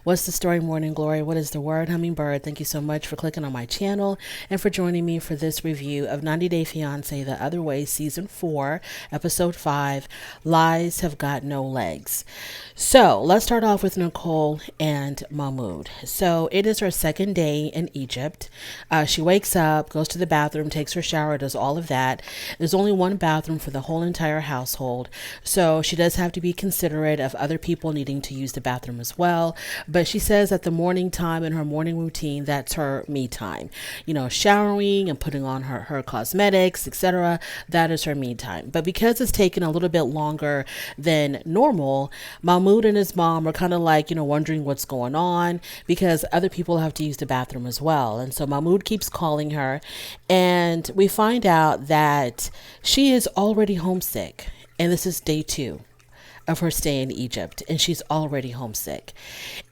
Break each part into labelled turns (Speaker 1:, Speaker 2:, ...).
Speaker 1: What's the story, Morning Glory? What is the word, Hummingbird? Thank you so much for clicking on my channel and for joining me for this review of 90 Day Fiancé The Other Way, Season 4, Episode 5, Lies Have Got No Legs. So let's start off with Nicole and Mahmoud. So it is her second day in Egypt. She wakes up, goes to the bathroom, takes her shower, does all of that. There's only one bathroom for the whole entire household. So she does have to be considerate of other people needing to use the bathroom as well. But she says at the morning time in her morning routine, that's her me time. You know, showering and putting on her cosmetics, etc. That is her me time. But because it's taken a little bit longer than normal, Mahmoud and his mom are kind of like, wondering what's going on because other people have to use the bathroom as well. And so Mahmoud keeps calling her, and we find out that she is already homesick. And this is day 2 of her stay in Egypt, and she's already homesick.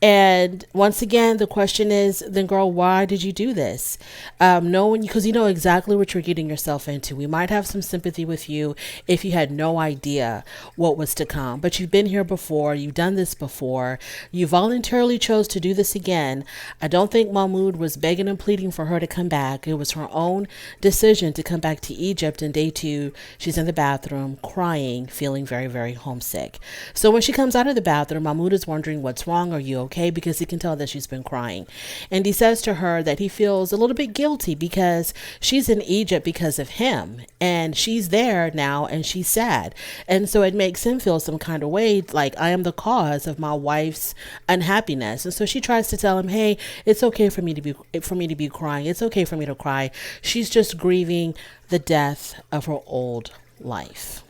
Speaker 1: And once again, the question is, then girl, why did you do this? Knowing, because you know exactly what you're getting yourself into. We might have some sympathy with you if you had no idea what was to come, but you've been here before, you've done this before, you voluntarily chose to do this again. I don't think Mahmoud was begging and pleading for her to come back. It was her own decision to come back to Egypt. And day 2, she's in the bathroom crying, feeling very, very homesick. So when she comes out of the bathroom, Mahmoud is wondering what's wrong. Are you okay? Because he can tell that she's been crying. And he says to her that he feels a little bit guilty because she's in Egypt because of him. And she's there now and she's sad. And so it makes him feel some kind of way, like I am the cause of my wife's unhappiness. And so she tries to tell him, hey, it's okay for me to be crying. It's okay for me to cry. She's just grieving the death of her old life.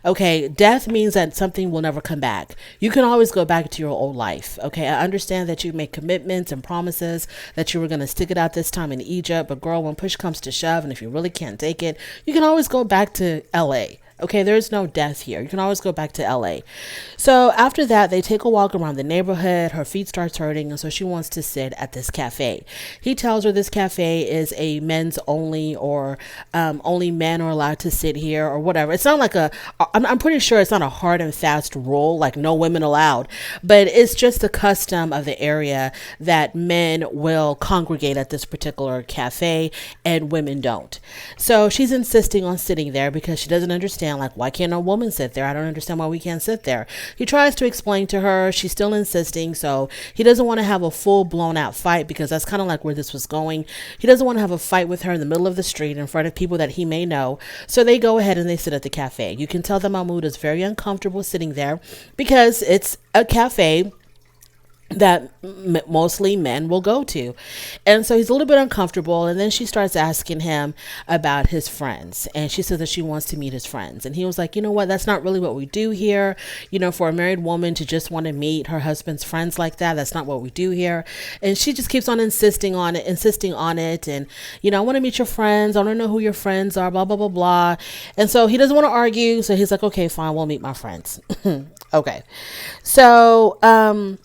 Speaker 1: Okay, death means that something will never come back. You can always go back to your old life. Okay, I understand that you make commitments and promises that you were going to stick it out this time in Egypt. But girl, when push comes to shove, and if you really can't take it, you can always go back to LA. Okay, there's no death here. You can always go back to LA. So after that, they take a walk around the neighborhood. Her feet starts hurting, and so she wants to sit at this cafe. He tells her this cafe is a men's only, or only men are allowed to sit here, or whatever. It's not like I'm pretty sure it's not a hard and fast rule, like no women allowed, but it's just the custom of the area that men will congregate at this particular cafe and women don't. So she's insisting on sitting there because she doesn't understand, like, why can't a woman sit there? I don't understand why we can't sit there. He tries to explain to her. She's still insisting. So he doesn't want to have a full blown out fight, because that's kind of like where this was going. He doesn't want to have a fight with her in the middle of the street in front of people that he may know. So they go ahead and they sit at the cafe. You can tell that Mahmoud is very uncomfortable sitting there because it's a cafe that mostly men will go to. And so he's a little bit uncomfortable. And then she starts asking him about his friends. And she says that she wants to meet his friends. And he was like, you know what? That's not really what we do here. For a married woman to just want to meet her husband's friends like that, that's not what we do here. And she just keeps on insisting on it. And, I want to meet your friends. I want to know who your friends are, blah, blah, blah, blah. And so he doesn't want to argue. So he's like, okay, fine, we'll meet my friends. Okay. So,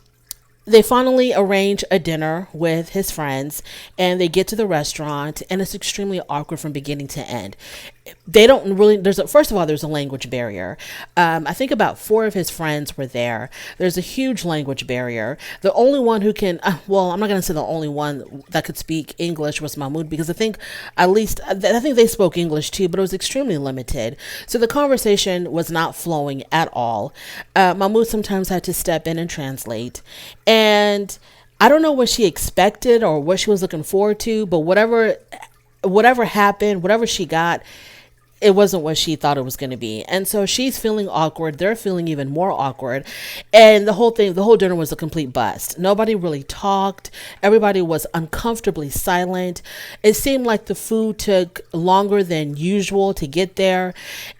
Speaker 1: they finally arrange a dinner with his friends, and they get to the restaurant, and it's extremely awkward from beginning to end. They don't really, first of all, there's a language barrier. I think about 4 of his friends were there. There's a huge language barrier. The only one who can, I'm not going to say the only one that could speak English was Mahmoud, because I think they spoke English too, but it was extremely limited. So the conversation was not flowing at all. Mahmoud sometimes had to step in and translate. And I don't know what she expected or what she was looking forward to, but whatever happened, whatever she got, it wasn't what she thought it was going to be. And so she's feeling awkward. They're feeling even more awkward. And the whole dinner was a complete bust. Nobody really talked. Everybody was uncomfortably silent. It seemed like the food took longer than usual to get there.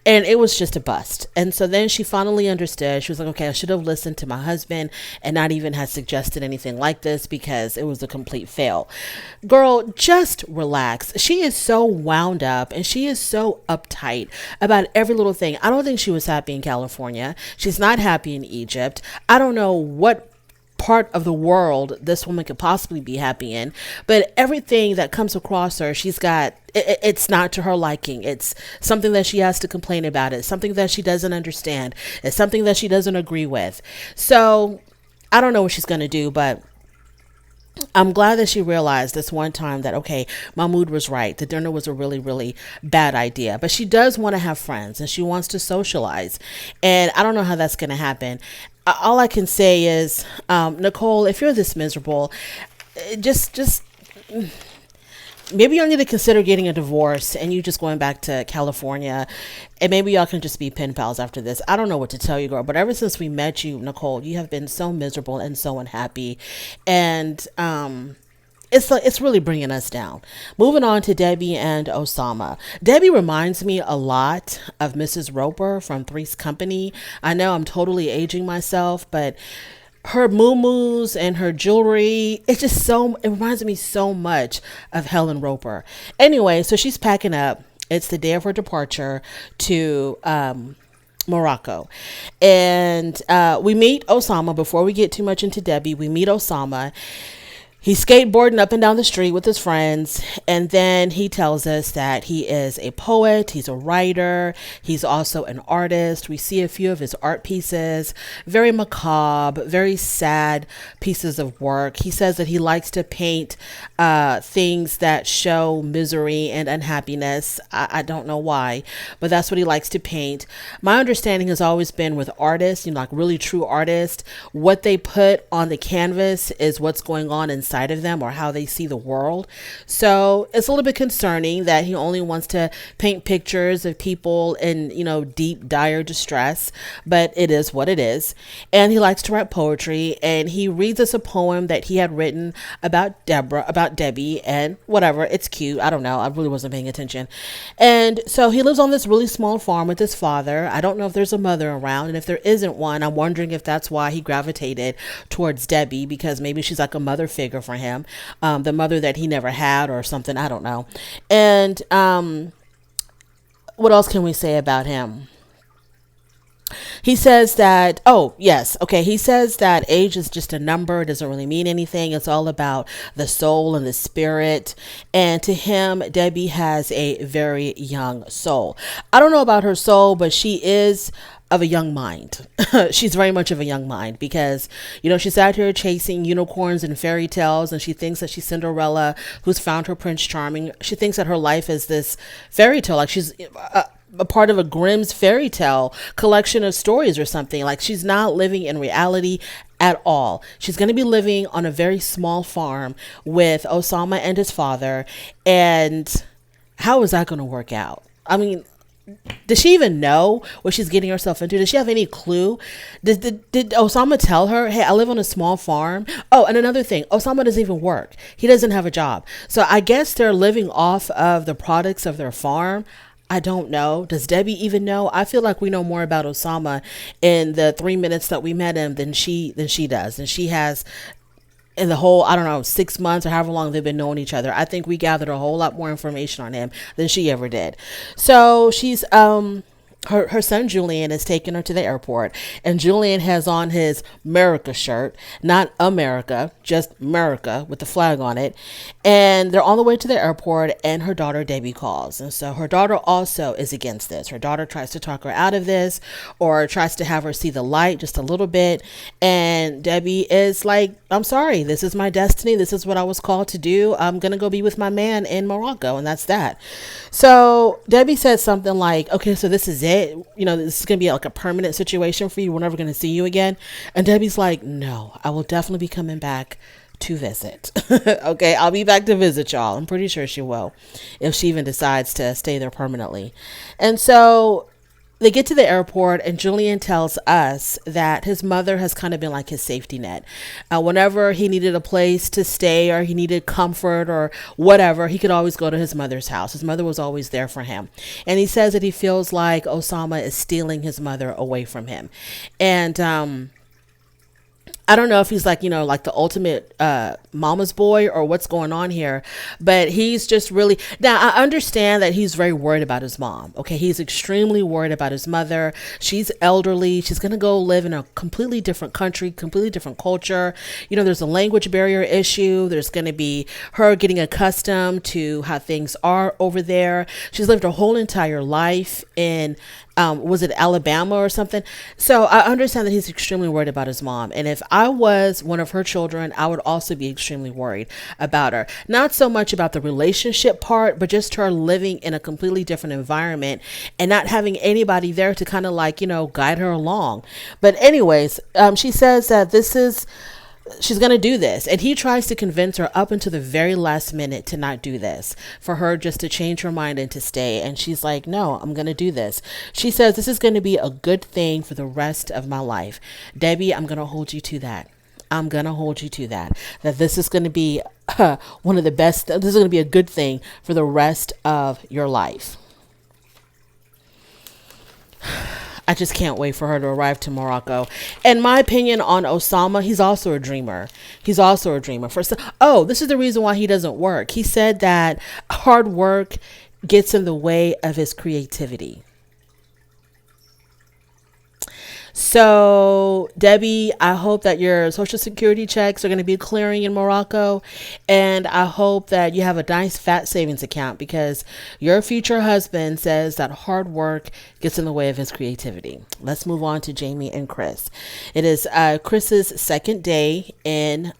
Speaker 1: And it was just a bust. And so then she finally understood. She was like, okay, I should have listened to my husband and not even had suggested anything like this, because it was a complete fail. Girl, just relax. She is so wound up and she is so uptight about every little thing. I don't think she was happy in California. She's not happy in Egypt. I don't know what part of the world this woman could possibly be happy in, but everything that comes across her, it's not to her liking. It's something that she has to complain about. It's something that she doesn't understand. It's something that she doesn't agree with. So I don't know what she's going to do, but I'm glad that she realized this one time that, okay, Mahmoud was right. The dinner was a really, really bad idea. But she does want to have friends and she wants to socialize. And I don't know how that's going to happen. All I can say is, Nicole, if you're this miserable, just maybe y'all need to consider getting a divorce and you just going back to California, and maybe y'all can just be pen pals after this. I don't know what to tell you, girl, but ever since we met you, Nicole, you have been so miserable and so unhappy, and it's really bringing us down. Moving on to Debbie and Osama. Debbie reminds me a lot of Mrs. Roper from Three's Company. I know I'm totally aging myself, but her moo-moos and her jewelry, it reminds me so much of Helen Roper. Anyway, so she's packing up. It's the day of her departure to Morocco. And we meet Osama. Before we get too much into Debbie, we meet Osama. He's skateboarding up and down the street with his friends, and then he tells us that he is a poet, he's a writer, he's also an artist. We see a few of his art pieces, very macabre, very sad pieces of work. He says that he likes to paint things that show misery and unhappiness. I don't know why, but that's what he likes to paint. My understanding has always been with artists, like really true artists, what they put on the canvas is what's going on inside of them or how they see the world. So it's a little bit concerning that he only wants to paint pictures of people in, deep, dire distress, but it is what it is. And he likes to write poetry, and he reads us a poem that he had written about Debbie, and whatever. It's cute. I don't know. I really wasn't paying attention. And so he lives on this really small farm with his father. I don't know if there's a mother around, and if there isn't one, I'm wondering if that's why he gravitated towards Debbie, because maybe she's like a mother figure for him, the mother that he never had or something. I don't know. And what else can we say about him? He says that, he says that age is just a number. It doesn't really mean anything. It's all about the soul and the spirit. And to him, Debbie has a very young soul. I don't know about her soul, but she is of a young mind. She's very much of a young mind because, she's out here chasing unicorns and fairy tales, and she thinks that she's Cinderella who's found her Prince Charming. She thinks that her life is this fairy tale, like she's a part of a Grimm's fairy tale collection of stories or something. Like, she's not living in reality at all. She's going to be living on a very small farm with Osama and his father. And how is that going to work out? I mean, does she even know what she's getting herself into? Does she have any clue? Did Osama tell her, hey, I live on a small farm? Oh, and another thing, Osama doesn't even work. He doesn't have a job. So I guess they're living off of the products of their farm. I don't know. Does Debbie even know? I feel like we know more about Osama in the 3 minutes that we met him than she does. And she has in the whole, 6 months or however long they've been knowing each other. I think we gathered a whole lot more information on him than she ever did. So she's, her son Julian is taking her to the airport, and Julian has on his America shirt, not America, just America with the flag on it. And they're on the way to the airport, and her daughter Debbie calls. And so her daughter also is against this. Her daughter tries to talk her out of this, or tries to have her see the light just a little bit. And Debbie is like, I'm sorry, this is my destiny. This is what I was called to do. I'm going to go be with my man in Morocco. And that's that. So Debbie said something like, okay, so this is it. This is going to be like a permanent situation for you. We're never going to see you again. And Debbie's like, no, I will definitely be coming back to visit. Okay, I'll be back to visit y'all. I'm pretty sure she will, if she even decides to stay there permanently. And so they get to the airport, and Julian tells us that his mother has kind of been like his safety net. Whenever he needed a place to stay, or he needed comfort or whatever, he could always go to his mother's house. His mother was always there for him. And he says that he feels like Osama is stealing his mother away from him. And I don't know if he's like, like the ultimate mama's boy or what's going on here, but he's just really, now I understand that he's very worried about his mom. Okay. He's extremely worried about his mother. She's elderly. She's going to go live in a completely different country, completely different culture. There's a language barrier issue. There's going to be her getting accustomed to how things are over there. She's lived her whole entire life in was it Alabama or something? So I understand that he's extremely worried about his mom. And if I was one of her children, I would also be extremely worried about her. Not so much about the relationship part, but just her living in a completely different environment and not having anybody there to kind of like, guide her along. But anyways, she says that she's going to do this. And he tries to convince her up until the very last minute to not do this, for her just to change her mind and to stay. And she's like, no, I'm going to do this. She says, this is going to be a good thing for the rest of my life. Debbie, I'm going to hold you to that. I'm going to hold you to that. That this is going to be one of the best. This is going to be a good thing for the rest of your life. I just can't wait for her to arrive to Morocco. And my opinion on Osama, he's also a dreamer. This is the reason why he doesn't work. He said that hard work gets in the way of his creativity. So, Debbie, I hope that your Social Security checks are going to be clearing in Morocco. And I hope that you have a nice fat savings account, because your future husband says that hard work gets in the way of his creativity. Let's move on to Jamie and Chris. It is Chris's second day in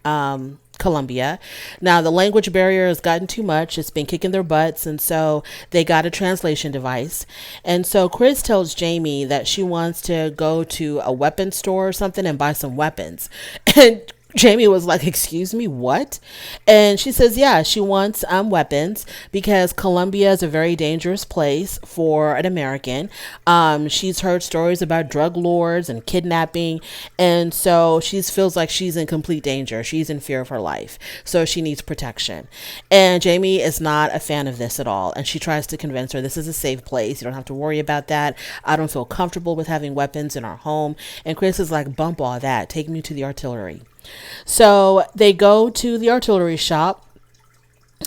Speaker 1: Colombia. Now, the language barrier has gotten too much. It's been kicking their butts. And so they got a translation device. And so Chris tells Jamie that she wants to go to a weapons store or something and buy some weapons. And Jamie was like, excuse me, what? And she says, yeah, she wants weapons because Colombia is a very dangerous place for an American. She's heard stories about drug lords and kidnapping. And so she feels like she's in complete danger. She's in fear of her life. So she needs protection. And Jamie is not a fan of this at all. And she tries to convince her this is a safe place. You don't have to worry about that. I don't feel comfortable with having weapons in our home. And Chris is like, bump all that. Take me to the artillery. So they go to the artillery shop,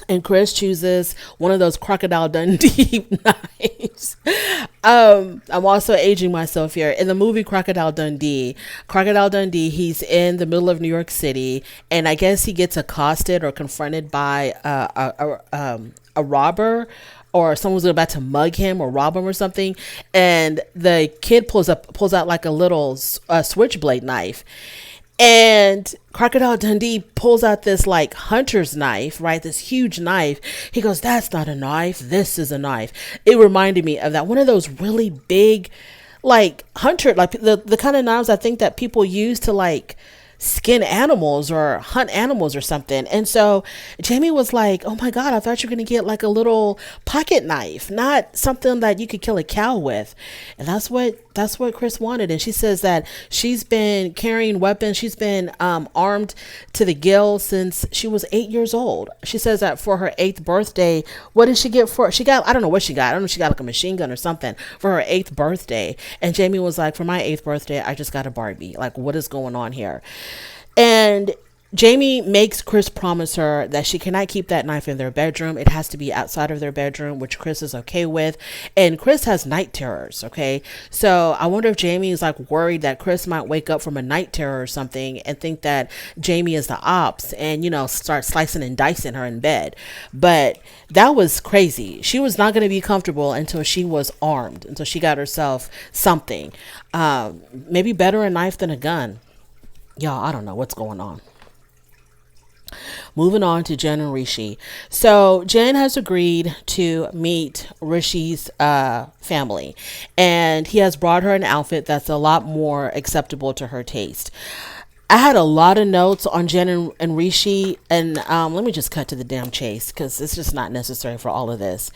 Speaker 1: and Chris chooses one of those Crocodile Dundee knives. I'm also aging myself here. In the movie Crocodile Dundee, he's in the middle of New York City, and I guess he gets accosted or confronted by a robber, or someone's about to mug him or rob him or something. And the kid pulls out like a little switchblade knife. And Crocodile Dundee pulls out this like hunter's knife, right? This huge knife. He goes, that's not a knife. This is a knife. It reminded me of that. One of those really big, like hunter, like the kind of knives I think that people use to like skin animals or hunt animals or something. And so Jamie was like, oh my God, I thought you were going to get like a little pocket knife, not something that you could kill a cow with. And that's what Chris wanted. And she says that she's been carrying weapons. She's been armed to the gills since she was 8 years old. She says that for her 8th birthday, what did she get I don't know what she got. I don't know if she got like a machine gun or something for her 8th birthday. And Jamie was like, for my 8th birthday, I just got a Barbie. Like, what is going on here? And Jamie makes Chris promise her that she cannot keep that knife in their bedroom. It has to be outside of their bedroom, which Chris is okay with. And Chris has night terrors, okay? So I wonder if Jamie is like worried that Chris might wake up from a night terror or something and think that Jamie is the ops and, start slicing and dicing her in bed. But that was crazy. She was not going to be comfortable until she was armed, until she got herself something. Maybe better a knife than a gun. Y'all, I don't know what's going on. Moving on to Jen and Rishi. So Jen has agreed to meet Rishi's family, and he has brought her an outfit that's a lot more acceptable to her taste. I had a lot of notes on Jen and Rishi, and let me just cut to the damn chase because it's just not necessary for all of this.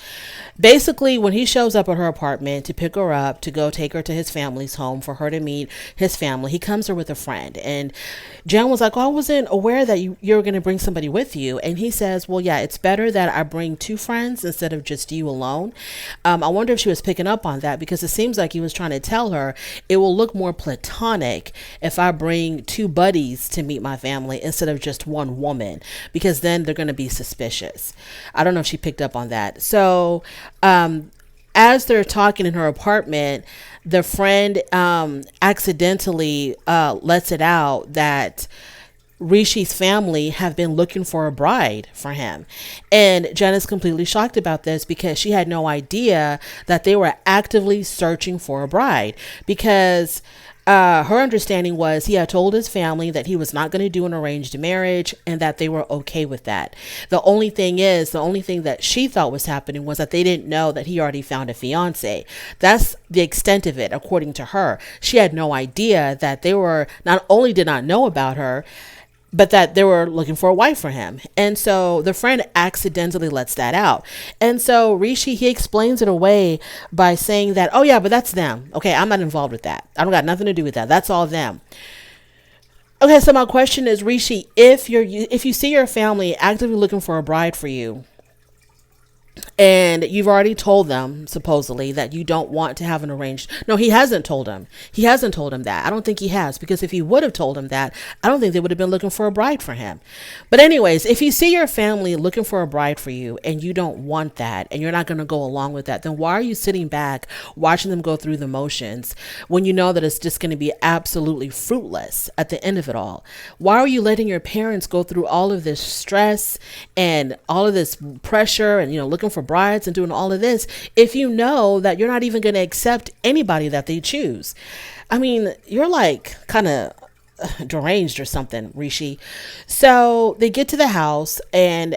Speaker 1: Basically, when he shows up at her apartment to pick her up, to go take her to his family's home for her to meet his family, he comes her with a friend. And Jen was like, I wasn't aware that you were going to bring somebody with you. And he says, well, yeah, it's better that I bring 2 friends instead of just you alone. I wonder if she was picking up on that, because it seems like he was trying to tell her it will look more platonic if I bring 2 buddies to meet my family instead of just one woman, because then they're going to be suspicious. I don't know if she picked up on that. So as they're talking in her apartment, the friend accidentally lets it out that Rishi's family have been looking for a bride for him. And Jen is completely shocked about this because she had no idea that they were actively searching for a bride, because her understanding was he had told his family that he was not going to do an arranged marriage and that they were okay with that. The only thing that she thought was happening was that they didn't know that he already found a fiance. That's the extent of it, according to her. She had no idea that they were, not only did not know about her, but that they were looking for a wife for him. And so the friend accidentally lets that out. And so Rishi, he explains it away by saying that, oh yeah, but that's them. Okay, I'm not involved with that. I don't got nothing to do with that. That's all them. Okay, so my question is, Rishi, if you see your family actively looking for a bride for you, and you've already told them, supposedly, that you don't want to have an arranged... No, he hasn't told him. He hasn't told him that. I don't think he has, because if he would have told him that, I don't think they would have been looking for a bride for him. But anyways, if you see your family looking for a bride for you and you don't want that and you're not going to go along with that, then why are you sitting back watching them go through the motions when you know that it's just going to be absolutely fruitless at the end of it all? Why are you letting your parents go through all of this stress and all of this pressure and, looking for brides and doing all of this if you know that you're not even going to accept anybody that they choose? I mean, you're like kind of deranged or something, Rishi. So they get to the house and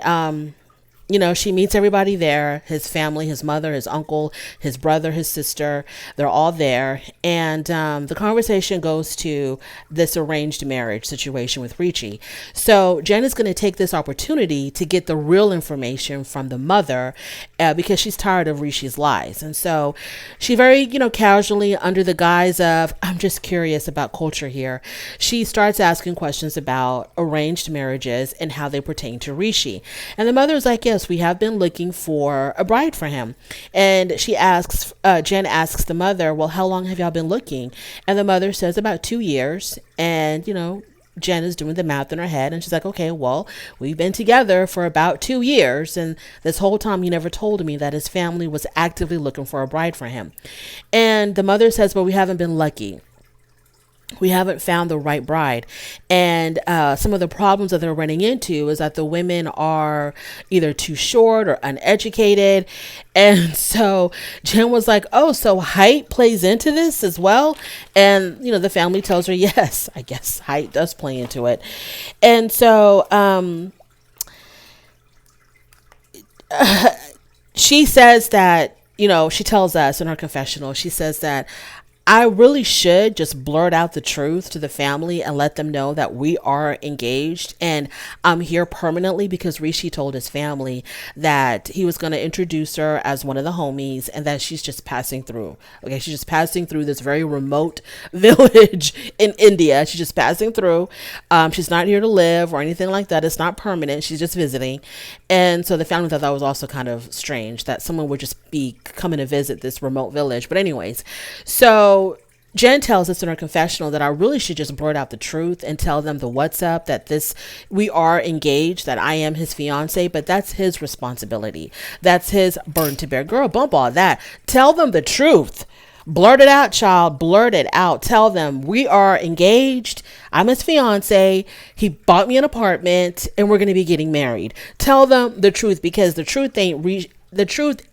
Speaker 1: she meets everybody there, his family, his mother, his uncle, his brother, his sister. They're all there. And the conversation goes to this arranged marriage situation with Rishi. So Jen is going to take this opportunity to get the real information from the mother because she's tired of Rishi's lies. And so she very, casually, under the guise of, I'm just curious about culture here, she starts asking questions about arranged marriages and how they pertain to Rishi. And the mother is like, yes, we have been looking for a bride for him. And she asks, Jen asks the mother, well, how long have y'all been looking? And the mother says about 2 years. And, Jen is doing the math in her head and she's like, okay, well, we've been together for about 2 years. And this whole time he never told me that his family was actively looking for a bride for him. And the mother says, well, we haven't been lucky. We haven't found the right bride. And some of the problems that they're running into is that the women are either too short or uneducated. And so Jen was like, oh, so height plays into this as well? And, the family tells her, yes, I guess height does play into it. And so she says that, she tells us in her confessional, she says that I really should just blurt out the truth to the family and let them know that we are engaged and I'm here permanently, because Rishi told his family that he was going to introduce her as one of the homies and that she's just passing through. Okay, she's just passing through this very remote village in India. She's just passing through. She's not here to live or anything like that. It's not permanent. She's just visiting. And so the family thought that was also kind of strange that someone would just be coming to visit this remote village. But anyways, so Jen tells us in her confessional that I really should just blurt out the truth and tell them the what's up, that we are engaged, that I am his fiance, but that's his responsibility. That's his burden to bear. Girl, bump all that. Tell them the truth. Blurt it out, child. Blurt it out. Tell them we are engaged. I'm his fiance. He bought me an apartment and we're going to be getting married. Tell them the truth, because the truth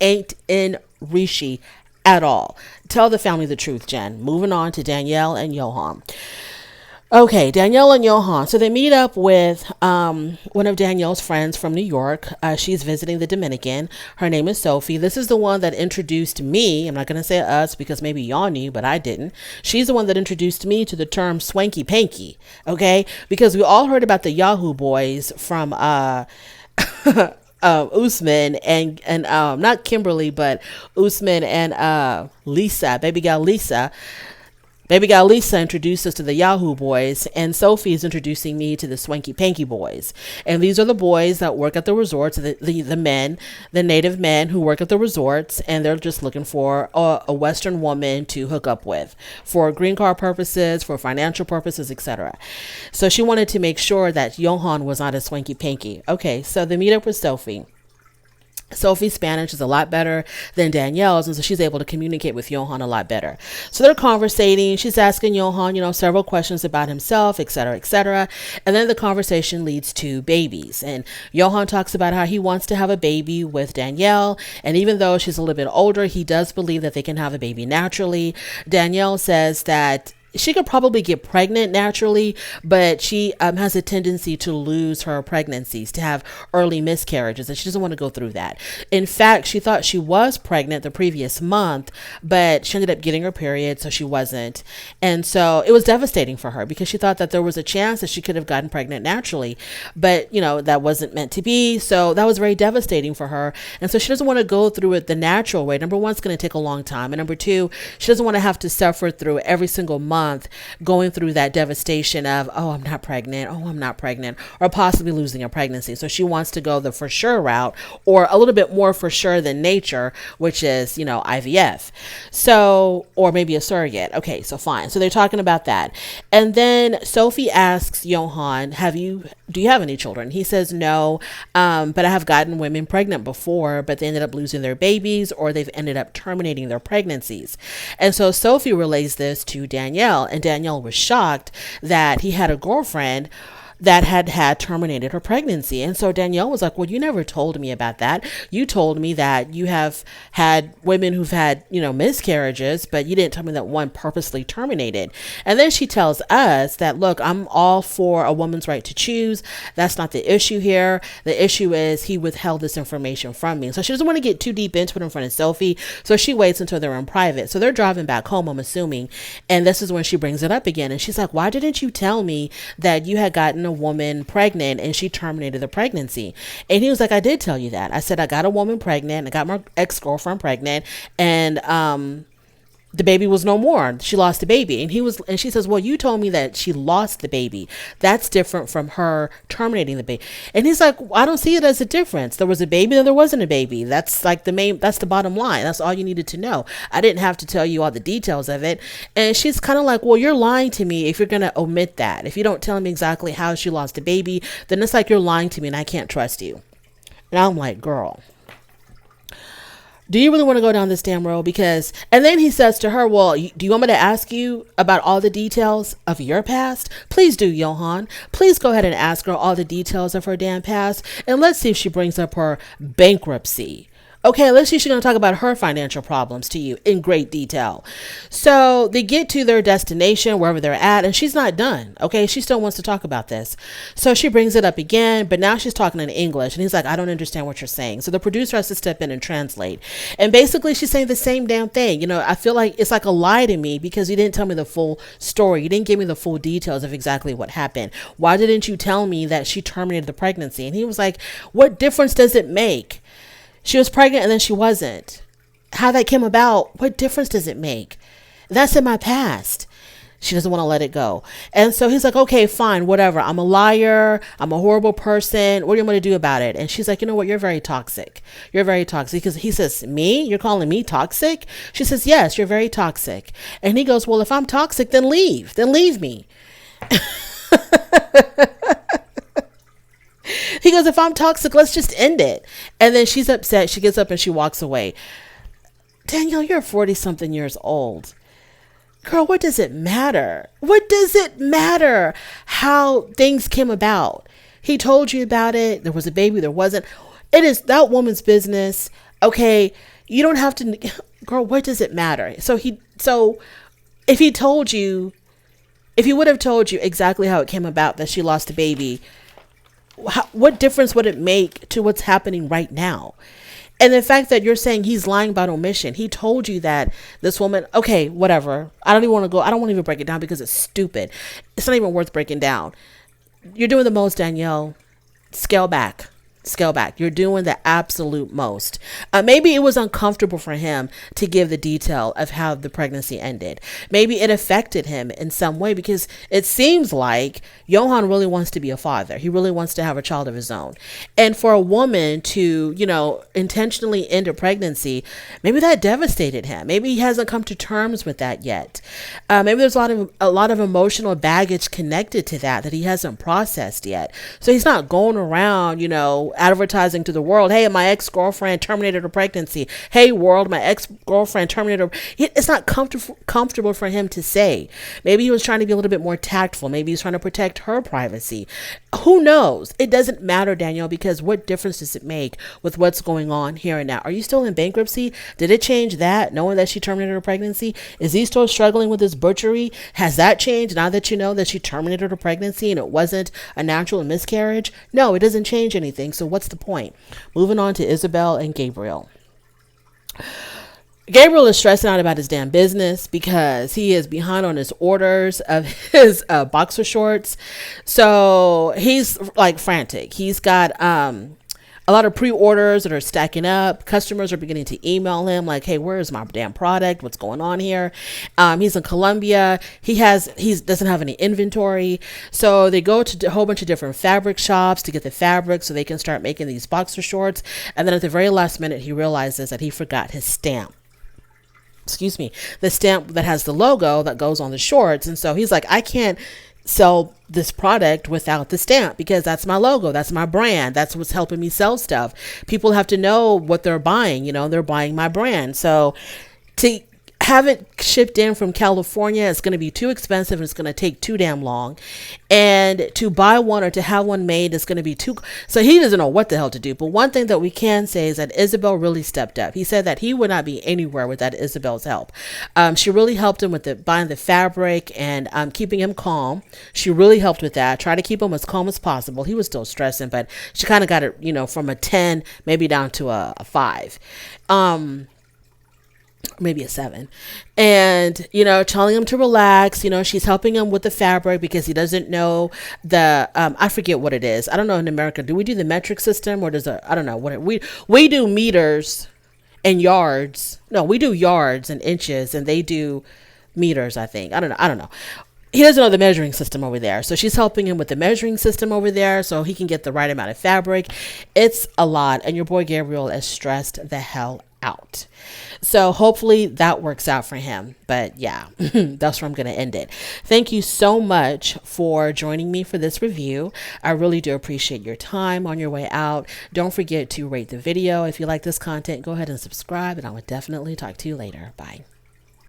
Speaker 1: ain't in Rishi at all. Tell the family the truth, Jen. Moving on to Danielle and Johan. Okay, Danielle and Johan. So they meet up with one of Danielle's friends from New York. She's visiting the Dominican. Her name is Sophie. This is the one that introduced me. I'm not going to say us because maybe y'all knew, but I didn't. She's the one that introduced me to the term swanky panky. Okay, because we all heard about the Yahoo boys from Usman and not Kimberly, but Usman and Lisa, baby gal Lisa. Baby gal Lisa introduced us to the Yahoo boys, and Sophie is introducing me to the swanky panky boys. And these are the boys that work at the resorts, the men, the native men who work at the resorts, and they're just looking for a Western woman to hook up with for green card purposes, for financial purposes, etc. So she wanted to make sure that Johan was not a swanky panky. Okay, so they meet up with Sophie. Sophie's Spanish is a lot better than Danielle's, and so she's able to communicate with Johan a lot better. So they're conversating. She's asking Johan, several questions about himself, etc., etc. And then the conversation leads to babies. And Johan talks about how he wants to have a baby with Danielle. And even though she's a little bit older, he does believe that they can have a baby naturally. Danielle says that she could probably get pregnant naturally, but she has a tendency to lose her pregnancies, to have early miscarriages, and she doesn't want to go through that. In fact, she thought she was pregnant the previous month, but she ended up getting her period, so she wasn't. And so it was devastating for her because she thought that there was a chance that she could have gotten pregnant naturally, but that wasn't meant to be. So that was very devastating for her. And so she doesn't want to go through it the natural way. Number one, it's going to take a long time. And number two, she doesn't want to have to suffer through every single month going through that devastation of, oh, I'm not pregnant, or possibly losing a pregnancy. So she wants to go the for sure route, or a little bit more for sure than nature, which is, IVF. So, or maybe a surrogate. Okay, so fine. So they're talking about that. And then Sophie asks Johan, do you have any children? He says no, but I have gotten women pregnant before, but they ended up losing their babies, or they've ended up terminating their pregnancies. And so Sophie relays this to Danielle, and Danielle was shocked that he had a girlfriend that had terminated her pregnancy. And so Danielle was like, well, you never told me about that. You told me that you have had women who've had, miscarriages, but you didn't tell me that one purposely terminated. And then she tells us that, look, I'm all for a woman's right to choose. That's not the issue here. The issue is he withheld this information from me. So she doesn't want to get too deep into it in front of Sophie. So she waits until they're in private. So they're driving back home, I'm assuming. And this is when she brings it up again. And she's like, why didn't you tell me that you had gotten a woman pregnant and she terminated the pregnancy? And he was like, I did tell you that. I said I got a woman pregnant, I got my ex-girlfriend pregnant, and the baby was no more. She lost the baby. And she says, well, you told me that she lost the baby. That's different from her terminating the baby. And he's like, I don't see it as a difference. There was a baby and there wasn't a baby. That's like that's the bottom line. That's all you needed to know. I didn't have to tell you all the details of it. And she's kind of like, well, you're lying to me if you're going to omit that. If you don't tell me exactly how she lost the baby, then it's like you're lying to me and I can't trust you. And I'm like, girl, do you really want to go down this damn road? And then he says to her, well, do you want me to ask you about all the details of your past? Please do, Johan. Please go ahead and ask her all the details of her damn past. And let's see if she brings up her bankruptcy. Okay, let's see if she's going to talk about her financial problems to you in great detail. So they get to their destination, wherever they're at, and she's not done. Okay, she still wants to talk about this. So she brings it up again, but now she's talking in English. And he's like, I don't understand what you're saying. So the producer has to step in and translate. And basically, she's saying the same damn thing. I feel like it's like a lie to me because you didn't tell me the full story. You didn't give me the full details of exactly what happened. Why didn't you tell me that she terminated the pregnancy? And he was like, what difference does it make? She was pregnant and then she wasn't. How that came about, what difference does it make? That's in my past. She doesn't want to let it go. And so he's like, okay, fine, whatever. I'm a liar. I'm a horrible person. What do you want to do about it? And she's like, you know what? You're very toxic. You're very toxic. Because he says, me? You're calling me toxic? She says, yes, you're very toxic. And he goes, well, if I'm toxic, then leave. Then leave me. He goes, if I'm toxic, let's just end it. And then she's upset. She gets up and she walks away. Danielle, you're 40-something years old. Girl, what does it matter? What does it matter how things came about? He told you about it. There was a baby. There wasn't. It is that woman's business. Okay. You don't have to. Girl, what does it matter? So if he would have told you exactly how it came about that she lost the baby, what difference would it make to what's happening right now? And the fact that you're saying he's lying about omission, he told you that this woman, okay, whatever. I don't want to even break it down because it's stupid. It's not even worth breaking down. You're doing the most, Danielle. Scale back. You're doing the absolute most. Maybe it was uncomfortable for him to give the detail of how the pregnancy ended. Maybe it affected him in some way because it seems like Johan really wants to be a father. He really wants to have a child of his own. And for a woman to, intentionally end a pregnancy, maybe that devastated him. Maybe he hasn't come to terms with that yet. Maybe there's a lot of emotional baggage connected to that he hasn't processed yet. So he's not going around, advertising to the world, hey, my ex-girlfriend terminated her pregnancy. Hey, world, my ex-girlfriend terminated her. It's not comfortable for him to say. Maybe he was trying to be a little bit more tactful. Maybe he's trying to protect her privacy. Who knows? It doesn't matter, Danielle, because what difference does it make with what's going on here and now? Are you still in bankruptcy? Did it change that, knowing that she terminated her pregnancy? Is he still struggling with his butchery? Has that changed now that you know that she terminated her pregnancy and it wasn't a natural miscarriage? No, it doesn't change anything. So what's the point? Moving on to Isabelle and Gabriel. Gabriel is stressing out about his damn business because he is behind on his orders of his boxer shorts. So he's like frantic. He's got a lot of pre-orders that are stacking up. Customers are beginning to email him like, hey, where is my damn product? What's going on here? He's in Colombia. He doesn't have any inventory. So they go to a whole bunch of different fabric shops to get the fabric so they can start making these boxer shorts. And then at the very last minute, he realizes that he forgot his stamp. Excuse me, the stamp that has the logo that goes on the shorts. And so he's like, I can't sell this product without the stamp because that's my logo. That's my brand. That's what's helping me sell stuff. People have to know what they're buying. They're buying my brand. So to have it shipped in from California, it's going to be too expensive and it's going to take too damn long. And to buy one or to have one made is going to be too. So he doesn't know what the hell to do. But one thing that we can say is that Isabelle really stepped up. He said that he would not be anywhere without Isabelle's help. She really helped him with buying the fabric and keeping him calm. She really helped with that. Try to keep him as calm as possible. He was still stressing, but she kind of got it, from a 10, maybe down to a 5. Maybe a 7, and telling him to relax. She's helping him with the fabric because he doesn't know the I forget what it is. I don't know. In America, do we do the metric system, or I don't know what we do meters and yards. No, we do yards and inches, and they do meters, I think. I don't know. He doesn't know the measuring system over there. So she's helping him with the measuring system over there so he can get the right amount of fabric. It's a lot. And your boy Gabriel is stressed the hell out. So hopefully that works out for him. But yeah, that's where I'm going to end it. Thank you so much for joining me for this review. I really do appreciate your time on your way out. Don't forget to rate the video. If you like this content, go ahead and subscribe, and I will definitely talk to you later. Bye.